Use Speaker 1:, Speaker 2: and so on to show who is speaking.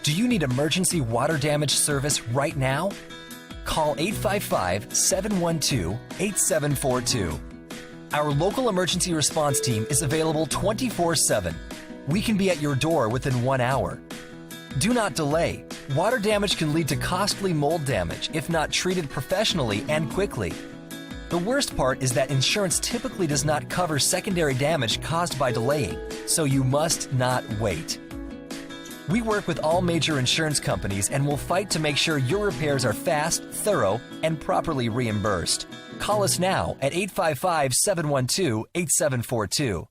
Speaker 1: Do you need emergency water damage service right now? Call 855-712-8742. Our local emergency response team is available 24/7. We can be at your door within 1 hour. Do not delay. Water damage can lead to costly mold damage if not treated professionally and quickly. The worst part is that insurance typically does not cover secondary damage caused by delaying, so you must not wait. We work with all major insurance companies and will fight to make sure your repairs are fast, thorough, and properly reimbursed. Call us now at 855-712-8742.